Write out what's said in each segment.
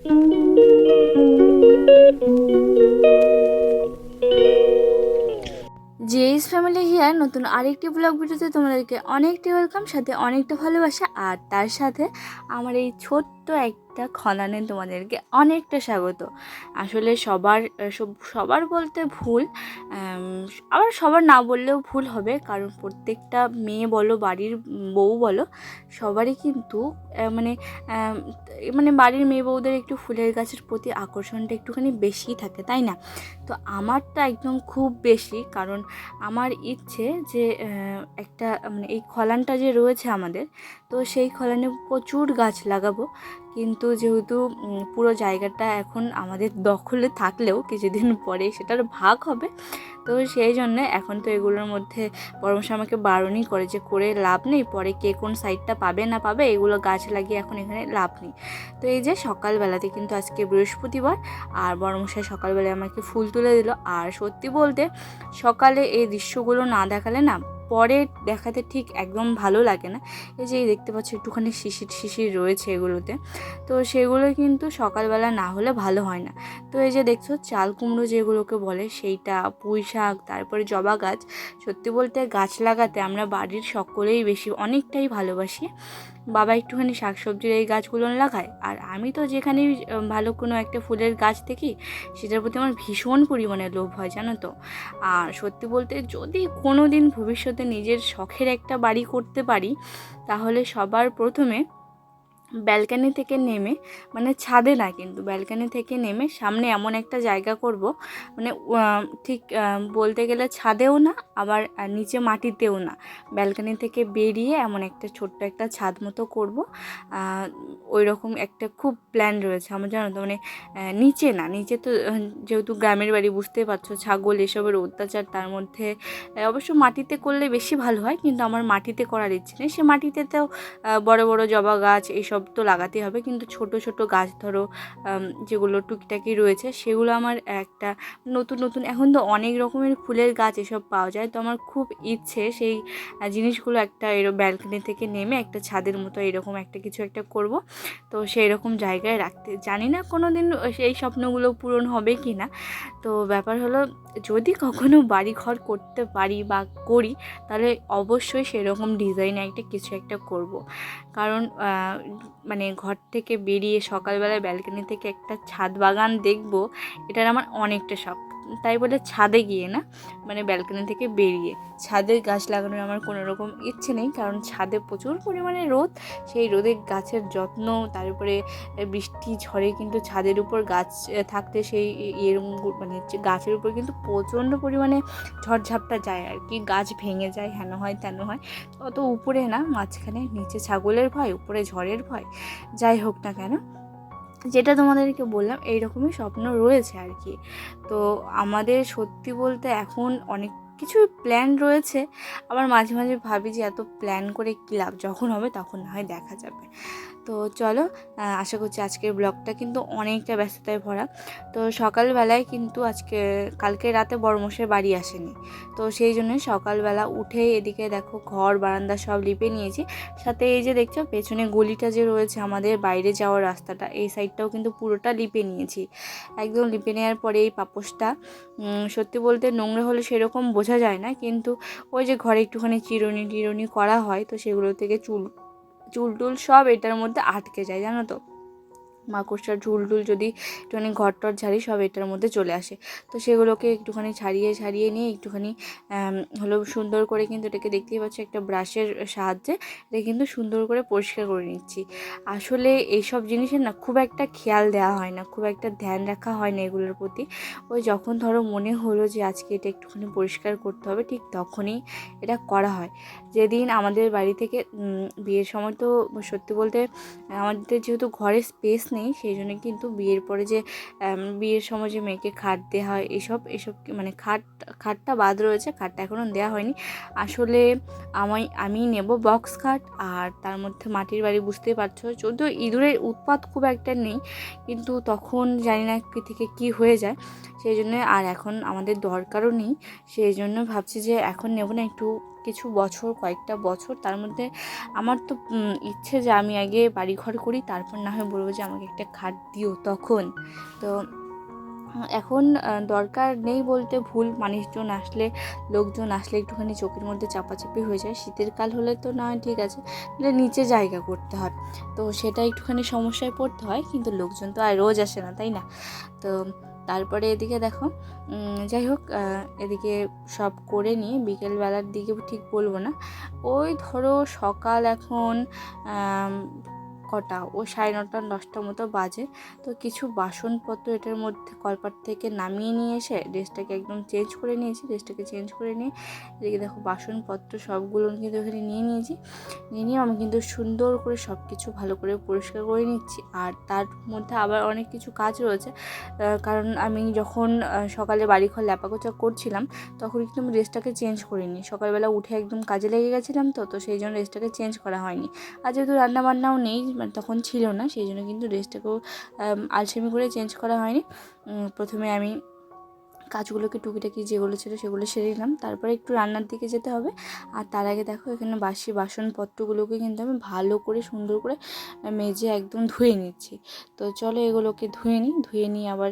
Jois family here নতুন আরেকটি blog ভিডিওতে তোমাদেরকে অনেকটা ওয়েলকাম, সাথে অনেকটা ভালোবাসা, আর তার সাথে আমার এই ছোট্ট একটা খনানে তোমাদেরকে অনেকটা স্বাগত। আসলে সবার বলতে ভুল, আবার সবার না বললেও ভুল হবে, কারণ প্রত্যেকটা মেয়ে বলো বাড়ির বউ বলো সবারই কিন্তু মানে মানে বাড়ির মেয়ে বউদের একটু ফুলের গাছের প্রতি আকর্ষণটা একটুখানি বেশিই থাকে, তাই না? তো আমারটা একদম খুব বেশি, কারণ আমার ইচ্ছে যে একটা মানে এই খলানটা যে রয়েছে আমাদের, তো সেই খলানে প্রচুর গাছ লাগাবো। কিন্তু যেহেতু পুরো জায়গাটা এখন আমাদের দখলে থাকলেও কিছুদিন পরে সেটার ভাগ হবে, তো সেই জন্য এখন তো এগুলোর মধ্যে পরামর্শ আমাকে বারণই করে যে করে লাভ নেই, পরে কে কোন সাইডটা পাবে না পাবে, এগুলো গাছ লাগিয়ে এখন এখানে লাভ নেই। তো এই যে সকালবেলাতে কিন্তু আজকে বৃহস্পতিবার, আর বড়মশাই সকালবেলায় আমাকে ফুল তুলে দিল। আর সত্যি বলতে সকালে এই দৃশ্যগুলো না দেখালে না পরে দেখাতে ঠিক একদম ভালো লাগে না। এই যে দেখতে পাচ্ছ একটুখানি শিশির রয়েছে এগুলোতে, তো সেগুলো কিন্তু সকালবেলা না হলে ভালো হয় না। তো এই যে দেখছো চাল কুমড়ো যেগুলোকে বলে, সেইটা, পুঁই শাক, তারপরে জবা গাছ, সত্যি বলতে গাছ লাগাতে আমরা বাড়ির সকলেই বেশি অনেকটাই ভালোবাসি। বাবা একটুখানি শাকসবজির এই গাছগুলো লাগায়, আর আমি তো যেখানেই ভালো কোনো একটা ফুলের গাছ দেখি সেটার প্রতি আমার ভীষণ পরিমাণে লোভ হয়, জানো তো। আর সত্যি বলতে যদি কোনো দিন ভবিষ্যতে নিজের শখের একটা বাড়ি করতে পারি, তাহলে সবার প্রথমে ব্যালকানি থেকে নেমে, মানে ছাদে না কিন্তু ব্যালকানি থেকে নেমে সামনে এমন একটা জায়গা করব, মানে ঠিক বলতে গেলে ছাদেও না, আবার নিচে মাটিতেও না, ব্যালকানি থেকে বেরিয়ে এমন একটা ছোট্ট একটা ছাদ মতো করব। ওই রকম একটা খুব প্ল্যান রয়েছে আমার, জানো তো। মানে নিচে না, নিচে তো যেহেতু গ্রামের বাড়ি বুঝতেই পারছো, ছাগল এসবের অত্যাচার, তার মধ্যে অবশ্য মাটিতে করলে বেশি ভালো হয়, কিন্তু আমার মাটিতে করার ইচ্ছে নেই। সে মাটিতে তো বড় বড় জবা গাছ এইসব তো লাগাতে হবে, কিন্তু ছোট ছোট গাছ ধরো যেগুলো টুকিটাকি রয়েছে সেগুলো আমার একটা নতুন নতুন, এখন তো অনেক রকমের ফুলের গাছ এসব পাওয়া যায়, তো আমার খুব ইচ্ছে সেই জিনিসগুলো একটা ব্যালকনি থেকে নেমে একটা ছাদের মতো এরকম একটা কিছু একটা করব। তো সেই রকম জায়গায় রাখতে, জানি না কোনো দিন সেই স্বপ্নগুলো পূরণ হবে কি না। তো ব্যাপার হলো, যদি কখনো বাড়ি ঘর করতে পারি বা করি, তাহলে অবশ্যই সেরকম ডিজাইনে একটা কিছু একটা করব। কারণ মানে ঘর থেকে বেরিয়ে সকালবেলায় ব্যালকনি থেকে একটা ছাদ বাগান দেখব, এটার আমার অনেকটা শখ। তাই বলে ছাদে গিয়ে না, মানে ব্যালকনি থেকে বেরিয়ে ছাদে গাছ লাগানোর আমার কোনো রকম ইচ্ছে নেই, কারণ ছাদে প্রচুর পরিমাণে রোদ, সেই রোদে গাছের যত্ন, তারপরে বৃষ্টি ঝড়ে কিন্তু ছাদের উপর গাছ থাকতে সেই এরকম মানে গাছের উপর কিন্তু প্রচণ্ড পরিমাণে ঝড়ঝাপটা যায় আর কি, গাছ ভেঙে যায়, হেন হয় তেন হয়। অত উপরে না, মাঝখানে, নিচে ছাগলের ভয়, উপরে ঝড়ের ভয়, যাই হোক না কেন, যেটা তোমাদেরকে বললাম এইরকমই স্বপ্ন রয়েছে আর কি। তো আমাদের সত্যি বলতে এখন অনেক কিছু প্ল্যান রয়েছে, আবার মাঝে মাঝে ভাবি যে এত প্ল্যান করে কী লাভ, যখন হবে তখন না হয় দেখা যাবে। তো চলো, আশা করছি আজকের ব্লগটা কিন্তু অনেকটা ব্যস্ততায় ভরা। তো সকালবেলায় কিন্তু কালকে রাতে বড়মশাই বাড়ি আসেনি, তো সেই জন্য সকালবেলা উঠেই এদিকে দেখো ঘর বারান্দা সব লিপে নিয়েছি। সাথে এই যে দেখছো পেছনে গলিটা যে রয়েছে আমাদের বাইরে যাওয়ার রাস্তাটা, এই সাইডটাও কিন্তু পুরোটা লিপে নিয়েছি। একদম লিপে নেওয়ার পরে এই পাপোশটা সত্যি বলতে নোংরা হলে সেরকম বোঝা যায় না, কিন্তু ওই যে ঘরে একটুখানি চিরুনি করা হয়, তো সেগুলো থেকে চুল টুল সব এটার মধ্যে আটকে যায়, জানো তো। মাকড়সার ঝুল যদি একটুখানি ঘর টর ঝাড়ি, সব এটার মধ্যে চলে আসে। তো সেগুলোকে একটুখানি ছাড়িয়ে নিয়ে একটুখানি হলো সুন্দর করে, কিন্তু এটাকে দেখতেই পাচ্ছি একটা ব্রাশের সাহায্যে এটা কিন্তু সুন্দর করে পরিষ্কার করে নিচ্ছি। আসলে এইসব জিনিসের না খুব একটা খেয়াল দেওয়া হয় না, খুব একটা ধ্যান রাখা হয় না এগুলোর প্রতি। ওই যখন ধরো মনে হলো যে আজকে এটা একটুখানি পরিষ্কার করতে হবে, ঠিক তখনই এটা করা হয়। যেদিন আমাদের বাড়ি থেকে বিয়ের সময়, তো সত্যি বলতে আমাদের যেহেতু ঘরে স্পেস নেই, সেই জন্য কিন্তু বিয়ের পরে যে বিয়ের সময় যে মেয়েকে খাট দেওয়া হয়, এসব মানে খাটটা বাদ রয়েছে, খাটটা এখনও দেওয়া হয়নি। আসলে আমি নেব বক্স খাট, আর তার মধ্যে মাটির বাড়ি, বুঝতেই পারছো, যদিও ইঁদুরের উৎপাত খুব একটা নেই, কিন্তু তখন জানি না কি থেকে কি হয়ে যায়, সেই জন্য। আর এখন আমাদের দরকারও নেই, সেই জন্য ভাবছি যে এখন নেব না, একটু কিছু বছর, কয়েকটা বছর, তার মধ্যে আমার তো ইচ্ছে যে আমি আগে বাড়িঘর করি, তারপর না হয় বলবো যে আমাকে একটা খাট দিও তখন। তো এখন দরকার নেই বলতে ভুল, লোকজন আসলে একটুখানি চোখের মধ্যে চাপাচাপি হয়ে যায়। শীতের কাল হলে তো না হয় ঠিক আছে, নিচে জায়গা করতে হয়, তো সেটা একটুখানি সমস্যায় পড়তে হয়, কিন্তু লোকজন তো আর রোজ আসে না, তাই না? তো তারপরে এদিকে দেখো, যাই হোক, এদিকে সব করে নিয়ে বিকেলবেলার দিকে ঠিক বলবো না, ওই ধরো সকাল এখন কটা, ও 9:30 10টার মতো বাজে। তো কিছু বাসনপত্র এটার মধ্যে কলপাট থেকে নামিয়ে নিয়ে এসে ড্রেসটাকে একদম চেঞ্জ করে নিয়েছি। ড্রেসটাকে চেঞ্জ করে নিয়ে এদিকে দেখো বাসনপত্র সবগুলো কিন্তু এখানে নিয়ে নিয়ে আমি কিন্তু সুন্দর করে সব কিছু ভালো করে পরিষ্কার করে নিচ্ছি। আর তার মধ্যে আবার অনেক কিছু কাজ রয়েছে, কারণ আমি যখন সকালে বাড়িঘর ল্যাপাকোচা করছিলাম তখন কিন্তু আমি ড্রেসটাকে চেঞ্জ করিনি। সকালবেলা উঠে একদম কাজে লেগে গেছিলাম, তো সেই জন্য ড্রেসটাকে চেঞ্জ করা হয়নি। আর যেহেতু রান্নাবান্নাও নেই, তখন ছিল না, সেই জন্য কিন্তু ড্রেসটাকেও আলসেমি করে চেঞ্জ করা হয়নি। প্রথমে আমি কাজগুলোকে টুকিটাকি যেগুলো ছিল সেগুলো সেরে নিলাম, তারপরে একটু রান্নার দিকে যেতে হবে। আর তার আগে দেখো এখানে বাসি বাসনপত্রগুলোকে কিন্তু আমি ভালো করে সুন্দর করে মেজে একদম ধুয়ে নিচ্ছি। তো চলো এগুলোকে ধুয়ে নিয়ে আবার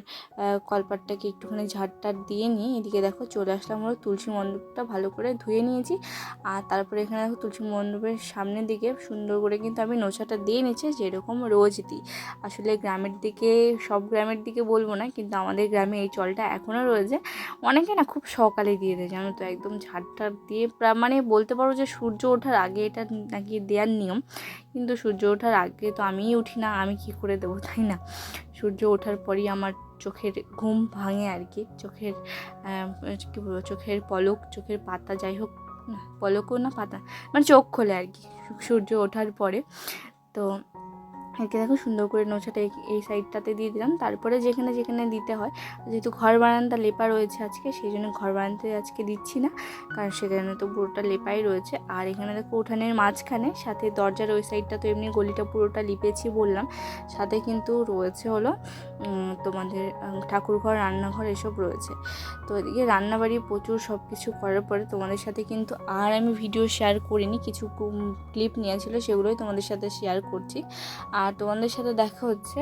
কলপাটটাকে একটুখানি ঝাড়টার দিয়ে নিয়ে এদিকে দেখো চলে আসলাম হলো তুলসী মণ্ডপটা ভালো করে ধুয়ে নিয়েছি। আর তারপরে এখানে দেখো তুলসী মণ্ডপের সামনের দিকে সুন্দর করে কিন্তু আমি নোছাটা দিয়ে নিচ্ছি, যেরকম রোজ দিই। আসলে সব গ্রামের দিকে বলবো না, কিন্তু আমাদের গ্রামে এই চলটা এখনও রয়েছে। অনেকে না খুব সকালে দিয়ে দেয়, জানো তো, একদম ঝাড়টার দিয়ে মানে বলতে পারো যে সূর্য ওঠার আগে এটা নাকি দেওয়ার নিয়ম। কিন্তু সূর্য ওঠার আগে তো আমিই উঠি না, আমি কি করে দেবো, তাই না? সূর্য ওঠার পরই আমার চোখের ঘুম ভাঙে আর কি, কী বলবো, চোখের পলক, চোখের পাতা, যাই হোক, না পলকও না পাতা, মানে চোখ খোলে আর কি সূর্য ওঠার পরে। তো একে দেখো সুন্দর করে নোছাটা এই সাইডটাতে দিয়ে দিলাম। তারপরে যেখানে যেখানে দিতে হয়, যেহেতু ঘর বারান্দা লেপা রয়েছে আজকে, সেই জন্য ঘর বারান্দাতে আজকে দিচ্ছি না, কারণ সেখানে তো পুরোটা লেপাই রয়েছে। আর এখানে দেখো উঠানের মাঝখানে, সাথে দরজার ওই সাইডটা তো এমনি গলিটা পুরোটা লিপেছি বললাম, সাথে কিন্তু রয়েছে হলো তোমাদের ঠাকুরঘর, রান্নাঘর এসব রয়েছে। তো এদিকে রান্নাবাড়ি প্রচুর সব কিছু করার পরে তোমাদের সাথে কিন্তু আর আমি ভিডিও শেয়ার করিনি, কিছু ক্লিপ নিয়েছিল সেগুলোই তোমাদের সাথে শেয়ার করছি। আর তোমাদের সাথে দেখা হচ্ছে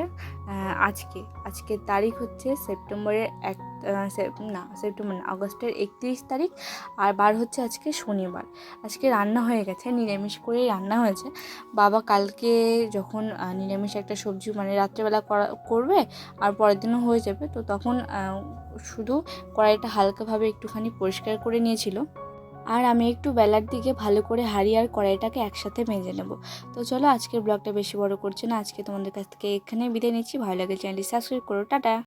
আজকে তারিখ হচ্ছে আগস্টের 31 তারিখ, আর বার হচ্ছে আজকে শনিবার। আজকে রান্না হয়ে গেছে, নিরামিষ করেই রান্না হয়েছে। বাবা কালকে যখন নিরামিষ একটা সবজি মানে রাত্রেবেলা করবে আর পরের দিনও হয়ে যাবে, তো তখন শুধু কড়াইটা হালকাভাবে একটুখানি পরিষ্কার করে নিয়েছিল। আর আমি একটু বেলার দিকে ভালো করে হাঁড়ি আর কড়াইটাকে একসাথে মেজে নেব। তো চলো আজকের ব্লগটা বেশি বড় করছে না, আজকে তোমাদের কাছ থেকে এখানে বিদায় নিচ্ছি। ভালো লাগে চ্যানেলটি সাবস্ক্রাইব করো, টাটা।